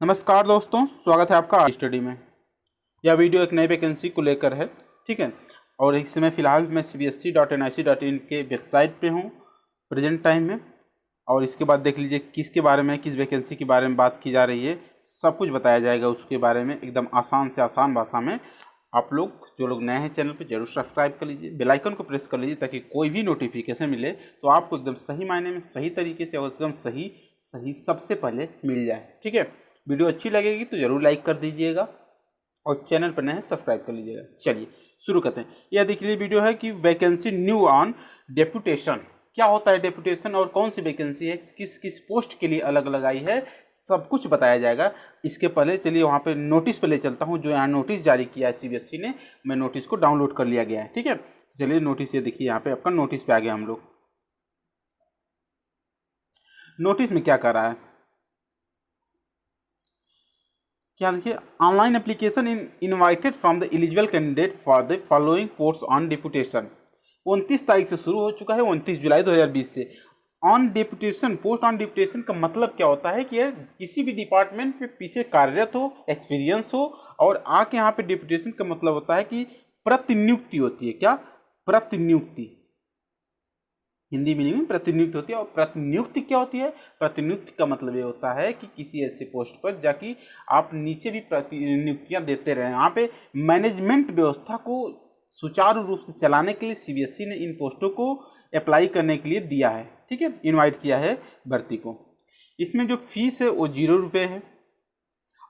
नमस्कार दोस्तों, स्वागत है आपका आज स्टडी में। यह वीडियो एक नई वैकेंसी को लेकर है, ठीक है। और इस समय फ़िलहाल मैं cbsc.nic.in के वेबसाइट पे हूँ प्रेजेंट टाइम में। और इसके बाद देख लीजिए किसके बारे में, किस वैकेंसी के बारे में बात की जा रही है, सब कुछ बताया जाएगा उसके बारे में एकदम आसान से आसान भाषा में। आप लोग जो लोग नए हैं चैनल पे जरूर सब्सक्राइब कर लीजिए, बेल आइकन को प्रेस कर लीजिए ताकि कोई भी नोटिफिकेशन मिले तो आपको एकदम सही मायने में, सही तरीके से और एकदम सही सही सबसे पहले मिल जाए, ठीक है। वीडियो अच्छी लगेगी तो जरूर लाइक कर दीजिएगा और चैनल पर नए हैं सब्सक्राइब कर लीजिएगा। चलिए शुरू करते हैं। यह देखिए वीडियो है कि वैकेंसी न्यू ऑन डेपुटेशन। क्या होता है डेपुटेशन और कौन सी वैकेंसी है, किस किस पोस्ट के लिए अलग अलग आई है, सब कुछ बताया जाएगा। इसके पहले चलिए वहाँ पे नोटिस पे ले चलता हूँ, जो यहाँ नोटिस जारी किया है सीबीएसई ने। मैं नोटिस को डाउनलोड कर लिया गया है, ठीक है। चलिए नोटिस, ये देखिए यहाँ पे आपका नोटिस पे आ गया हम लोग। नोटिस में क्या कर रहा है, क्या देखिए, online application invited from the eligible candidate for the following post on deputation. 29 तारीख से शुरू हो चुका है, 29 जुलाई 2020 से। On deputation, post on deputation का मतलब क्या होता है कि किसी भी डिपार्टमेंट में पीछे कार्यरत हो, एक्सपीरियंस हो और आके यहाँ पे डिपुटेशन का मतलब होता है कि प्रतिनियुक्ति होती है। क्या? प्रतिनियुक्ति, हिंदी मीनिंग में प्रतिनियुक्त होती है। और प्रतिनियुक्ति क्या होती है? प्रतिनियुक्ति का मतलब ये होता है कि किसी ऐसे पोस्ट पर जाके आप नीचे भी प्रतिनियुक्तियां देते रहे। यहाँ पे मैनेजमेंट व्यवस्था को सुचारू रूप से चलाने के लिए सीबीएसई ने इन पोस्टों को अप्लाई करने के लिए दिया है, ठीक है, इन्वाइट किया है भर्ती को। इसमें जो फीस है वो 0 रुपये है।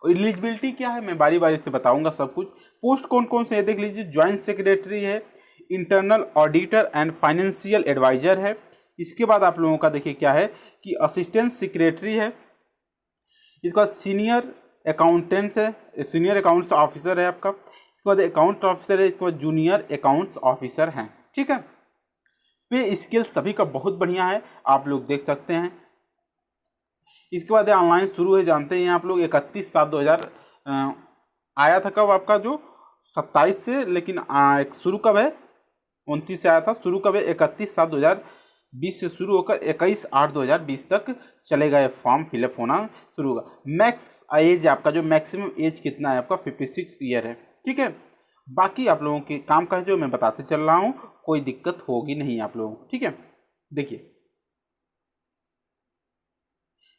और एलिजिबिलिटी क्या है मैं बारी बारी से बताऊंगा सब कुछ। पोस्ट कौन कौन से है देख लीजिए। ज्वाइंट सेक्रेटरी है, internal auditor and financial adviser है। इसके बाद आप लोगों का देखिए क्या है कि असिस्टेंट सेक्रेटरी है। इसके बाद सीनियर अकाउंटेंट है, सीनियर अकाउंट्स ऑफिसर है आपका। इसके बाद अकाउंट ऑफिसर है, इसके बाद जूनियर अकाउंट्स ऑफिसर हैं, ठीक है। पे स्केल सभी का बहुत बढ़िया है, आप लोग देख सकते हैं। इसके बाद ऑनलाइन शुरू है, जानते हैं आप लोग 31/7/2000 आया था। कब आपका जो 27 से, लेकिन शुरू कब है? 29 से आया था। शुरू कब है? 31/7/2020 से शुरू होकर 21/8/2020 तक चलेगा। ये फॉर्म फिलअप होना शुरू होगा। मैक्स एज आपका, जो मैक्सिमम एज कितना है आपका, 56 ईयर है, ठीक है। बाकी आप लोगों के काम का है जो मैं बताते चल रहा हूँ, कोई दिक्कत होगी नहीं आप लोगों को, ठीक है। देखिए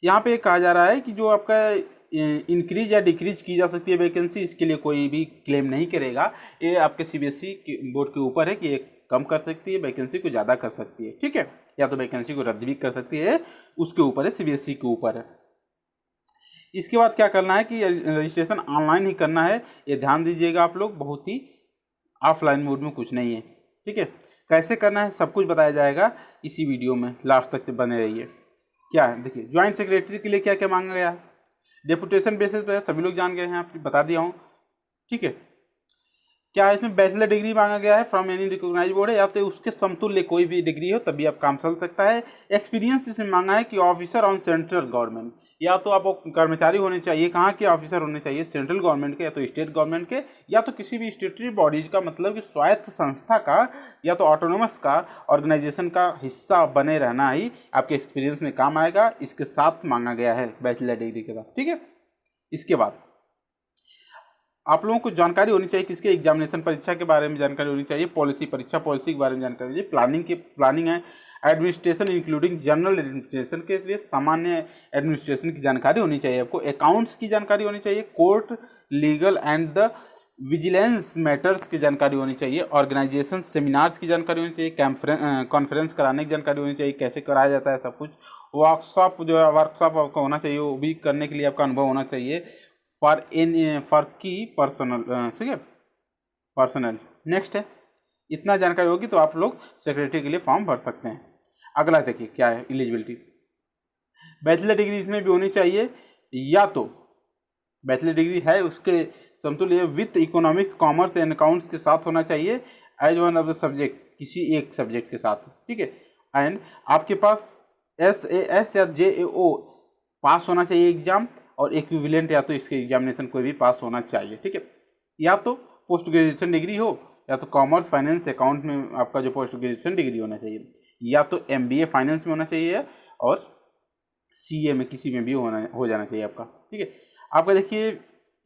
यहाँ पे कहा जा रहा है कि जो आपका इंक्रीज या डिक्रीज की जा सकती है वैकेंसी, इसके लिए कोई भी क्लेम नहीं करेगा। ये आपके सीबीएसई बोर्ड के ऊपर है कि ये कम कर सकती है वैकेंसी को, ज़्यादा कर सकती है, ठीक है, या तो वैकेंसी को रद्द भी कर सकती है, उसके ऊपर है, सीबीएसई के ऊपर है। इसके बाद क्या करना है कि रजिस्ट्रेशन ऑनलाइन ही करना है, ये ध्यान दीजिएगा आप लोग, बहुत ही ऑफलाइन मोड में कुछ नहीं है, ठीक है। कैसे करना है सब कुछ बताया जाएगा इसी वीडियो में, लास्ट तक बने रहिए। क्या है देखिए, ज्वाइंट सेक्रेटरी के लिए क्या क्या मांगा गया है। डेपुटेशन बेसिस पे सभी लोग जान गए हैं, आप बता दिया हूँ, ठीक है। क्या है इसमें? बैचलर डिग्री मांगा गया है फ्रॉम एनी रिकॉग्नाइज बोर्ड है, या तो उसके समतुल्य कोई भी डिग्री हो तभी आप काम चल सकता है। एक्सपीरियंस इसमें मांगा है कि ऑफिसर ऑन सेंट्रल गवर्नमेंट, या तो आप कर्मचारी होने चाहिए, कहाँ के ऑफिसर होने चाहिए, सेंट्रल गवर्नमेंट के या तो स्टेट गवर्नमेंट के, या तो किसी भी स्टेटरी बॉडीज का, मतलब कि स्वायत्त संस्था का या तो ऑटोनोमस का ऑर्गेनाइजेशन का हिस्सा बने रहना ही आपके एक्सपीरियंस में काम आएगा। इसके साथ मांगा गया है बैचलर डिग्री के साथ, ठीक है। इसके बाद आप लोगों को जानकारी होनी चाहिए किसके, एग्जामिनेशन परीक्षा के बारे में जानकारी होनी चाहिए, पॉलिसी, परीक्षा पॉलिसी के बारे में जानकारी होनी चाहिए, प्लानिंग है, एडमिनिस्ट्रेशन इंक्लूडिंग जनरल एडमिनिस्ट्रेशन के लिए सामान्य एडमिनिस्ट्रेशन की जानकारी होनी चाहिए आपको, अकाउंट्स की जानकारी होनी चाहिए, court, legal and the vigilance matters की जानकारी होनी चाहिए, ऑर्गेनाइजेशन सेमिनार्स की जानकारी होनी चाहिए, कॉन्फ्रेंस कराने की जानकारी होनी चाहिए, कैसे कराया जाता है सब कुछ, वर्कशॉप जो है वर्कशॉप आपका होना चाहिए, वो भी करने के लिए आपका अनुभव होना चाहिए, फॉर की पर्सनल, ठीक है, पर्सनल। नेक्स्ट है, इतना जानकारी होगी तो आप लोग सेक्रेटरी के लिए फॉर्म भर सकते हैं। अगला देखिए क्या है एलिजिबिलिटी। बैचलर डिग्री इसमें भी होनी चाहिए, या तो बैचलर डिग्री है उसके समतुल्य with economics, commerce and accounts के साथ होना चाहिए as one of the subject, किसी एक सब्जेक्ट के साथ, ठीक है। एंड आपके पास SAS या JAO पास होना चाहिए एग्जाम, और इक्विवेलेंट या तो इसके एग्जामिनेशन कोई भी पास होना चाहिए, ठीक है। या तो पोस्ट ग्रेजुएशन डिग्री हो, या तो कॉमर्स फाइनेंस अकाउंट में आपका जो पोस्ट ग्रेजुएशन डिग्री होना चाहिए, या तो MBA फाइनेंस में होना चाहिए, और CA में किसी में भी हो जाना चाहिए आपका, ठीक है। आपका देखिए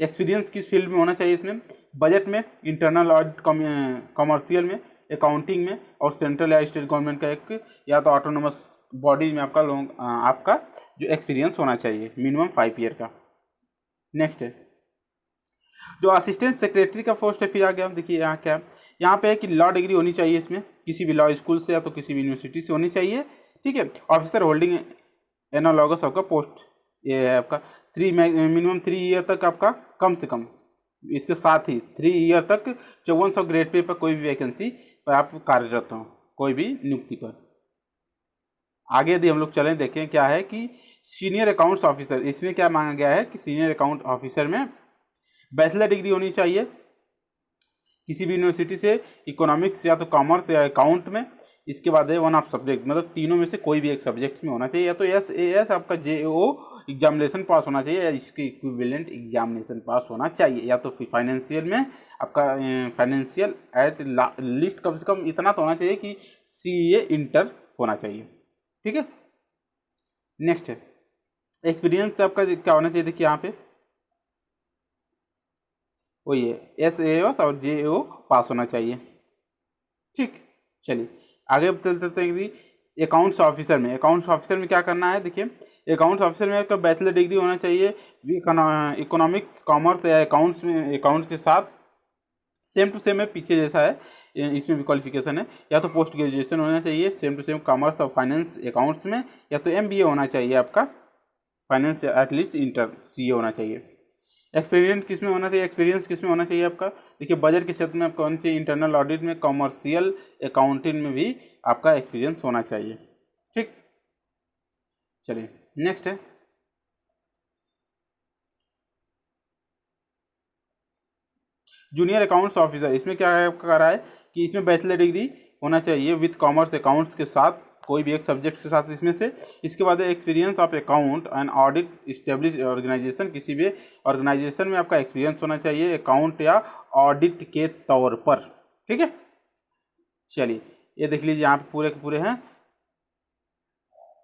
एक्सपीरियंस किस फील्ड में होना चाहिए इसमें, बजट में, इंटरनल ऑडिट, कमर्शियल में, अकाउंटिंग में, और सेंट्रल या स्टेट गवर्नमेंट का एक या तो ऑटोनोमस बॉडी में आपका जो एक्सपीरियंस होना चाहिए मिनिमम 5 ईयर का। नेक्स्ट है जो असिस्टेंट सेक्रेटरी का पोस्ट है, फिर आ गया देखिए यहाँ क्या है, यहाँ पे है कि लॉ डिग्री होनी चाहिए इसमें, किसी भी लॉ स्कूल से या तो किसी भी यूनिवर्सिटी से होनी चाहिए, ठीक है। ऑफिसर होल्डिंग एनालॉगस आपका पोस्ट ये है आपका मिनिमम 3 ईयर तक आपका कम से कम, इसके साथ ही 3 ईयर तक 5400 ग्रेड पे पर कोई भी वैकेंसी पर आप कार्यरत हो, कोई भी नियुक्ति पर। आगे यदि हम लोग चलें देखें क्या है कि सीनियर अकाउंट्स ऑफिसर, इसमें क्या मांगा गया है कि सीनियर अकाउंट ऑफिसर में बैचलर डिग्री होनी चाहिए किसी भी यूनिवर्सिटी से, इकोनॉमिक्स या तो कॉमर्स या अकाउंट में। इसके बाद है वन ऑफ सब्जेक्ट, मतलब तीनों में से कोई भी एक सब्जेक्ट में होना चाहिए, या तो SAS आपका JO एग्जामिनेशन पास होना चाहिए या इसके इक्विवेलेंट एग्जामिनेशन पास होना चाहिए, या तो फिर फाइनेंशियल में आपका फाइनेंशियल एट लिस्ट कम से कम इतना तो होना चाहिए कि CA इंटर होना चाहिए, ठीक है। नेक्स्ट है एक्सपीरियंस आपका क्या होना चाहिए, देखिए यहाँ पे वही है SAS और JO पास होना चाहिए, ठीक। चलिए आगे चलते हैं कि अकाउंट्स ऑफिसर में क्या करना है, देखिए अकाउंट्स ऑफिसर में आपका बैचलर डिग्री होना चाहिए इकोनॉमिक्स, कॉमर्स या अकाउंट्स में, अकाउंट्स के साथ सेम टू सेम है, पीछे जैसा है इसमें भी क्वालिफिकेशन है, या तो पोस्ट ग्रेजुएशन होना चाहिए सेम टू सेम कॉमर्स और फाइनेंस अकाउंट्स में, या तो MBA होना चाहिए आपका फाइनेंस, एटलीस्ट इंटर CA होना चाहिए। एक्सपीरियंस किस में होना चाहिए आपका, देखिए बजट के क्षेत्र में आपका होना चाहिए, इंटरनल ऑडिट में, कॉमर्शियल अकाउंटिंग में भी आपका एक्सपीरियंस होना चाहिए, ठीक। चलिए नेक्स्ट है जूनियर अकाउंट्स ऑफिसर, इसमें क्या कर रहा है कि इसमें बैचलर डिग्री होना चाहिए विथ कॉमर्स अकाउंट्स के साथ, कोई भी एक सब्जेक्ट के साथ इसमें से। इसके बाद experience of account and audit establish organisation, किसी भी ऑर्गेनाइजेशन में आपका एक्सपीरियंस होना चाहिए अकाउंट या ऑडिट के तौर पर, ठीक है। चलिए ये देख लीजिए यहाँ पे पूरे के पूरे हैं।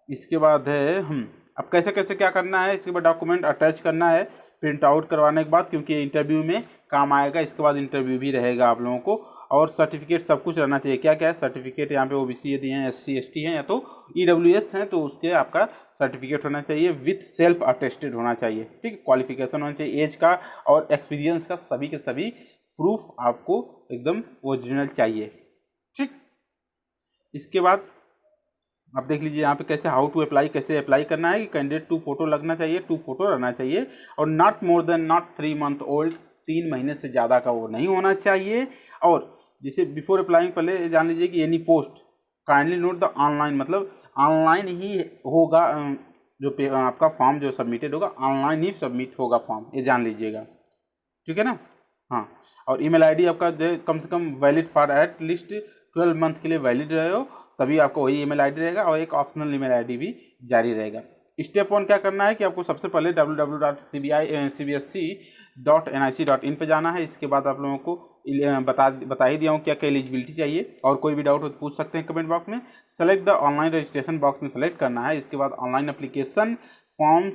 इसके बाद है अब कैसे कैसे क्या करना है, इसके बाद डॉक्यूमेंट अटैच करना है प्रिंट आउट करवाने के बाद, क्योंकि इंटरव्यू में काम आएगा। इसके बाद इंटरव्यू भी रहेगा आप लोगों को, और सर्टिफिकेट सब कुछ रहना चाहिए। क्या क्या है सर्टिफिकेट, यहाँ पे OBC यदि हैं, SC ST हैं, या तो EWS हैं तो उसके आपका सर्टिफिकेट होना चाहिए विथ सेल्फ अटेस्टेड होना चाहिए, ठीक। क्वालिफिकेशन होना चाहिए, एज का और एक्सपीरियंस का सभी के सभी प्रूफ आपको एकदम ओरिजिनल चाहिए, ठीक। इसके बाद आप देख लीजिए यहाँ पे कैसे हाउ टू अप्लाई, कैसे अप्लाई करना है कि कैंडिडेट 2 फोटो लगना चाहिए, 2 फोटो रहना चाहिए, और नॉट 3 मंथ ओल्ड, 3 महीने से ज़्यादा का वो नहीं होना चाहिए। और जैसे बिफोर अप्लाइंग पहले जान लीजिए कि any post kindly note the online, मतलब ऑनलाइन ही होगा, जो आपका फॉर्म जो सबमिटेड होगा ऑनलाइन ही सबमिट होगा फॉर्म, ये जान लीजिएगा, ठीक है ना। हाँ, और ईमेल आईडी आपका कम से कम valid for at least 12 month के लिए वैलिड रहे हो, तभी आपको वही ईमेल आईडी रहेगा, और एक ऑप्शनल ईमेल आईडी भी जारी रहेगा। स्टेप 1 क्या करना है कि आपको सबसे पहले www.cbsc.nic.in पे जाना है। इसके बाद आप लोगों को बता ही दिया हूँ क्या क्या एलिजिबिलिटी चाहिए, और कोई भी डाउट हो तो पूछ सकते हैं कमेंट बॉक्स में। Select the online registration box में सेलेक्ट करना है। इसके बाद online application form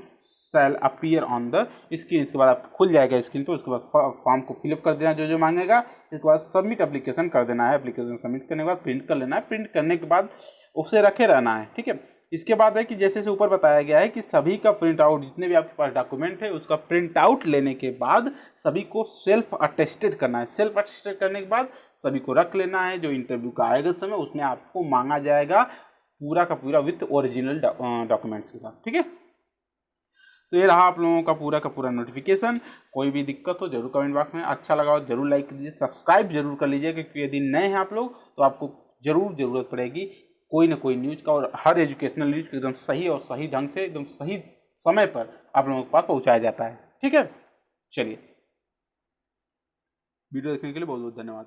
shell appear on the screen, इसके बाद आप खुल जाएगा स्क्रीन पे। उसके बाद फॉर्म को फिलअप कर देना जो जो मांगेगा। इसके बाद सबमिट एप्लीकेशन कर देना है। एप्लीकेशन सबमिट करने के बाद प्रिंट कर लेना है। प्रिंट करने के बाद उसे रखे रहना है, ठीक है। इसके बाद है कि जैसे से ऊपर बताया गया है कि सभी का प्रिंट आउट, जितने भी आपके पास डॉक्यूमेंट है उसका प्रिंट आउट लेने के बाद सभी को सेल्फ अटेस्टेड करना है। सेल्फ अटेस्टेड करने के बाद सभी को रख लेना है। जो इंटरव्यू का आएगा समय उसमें आपको मांगा जाएगा पूरा का पूरा विथ ओरिजिनल डॉक्यूमेंट्स के साथ, ठीक है। तो ये रहा आप लोगों का पूरा नोटिफिकेशन। कोई भी दिक्कत हो जरूर कमेंट बॉक्स में, अच्छा लगा हो जरूर लाइक कीजिए, सब्सक्राइब जरूर कर लीजिए, क्योंकि यदि नए हैं आप लोग तो आपको जरूर ज़रूरत पड़ेगी कोई ना कोई न्यूज़ का, और हर एजुकेशनल न्यूज़ को एकदम सही और सही ढंग से एकदम सही समय पर आप लोगों के पास पहुंचाया जाता है, ठीक है। चलिए, वीडियो देखने के लिए बहुत बहुत धन्यवाद।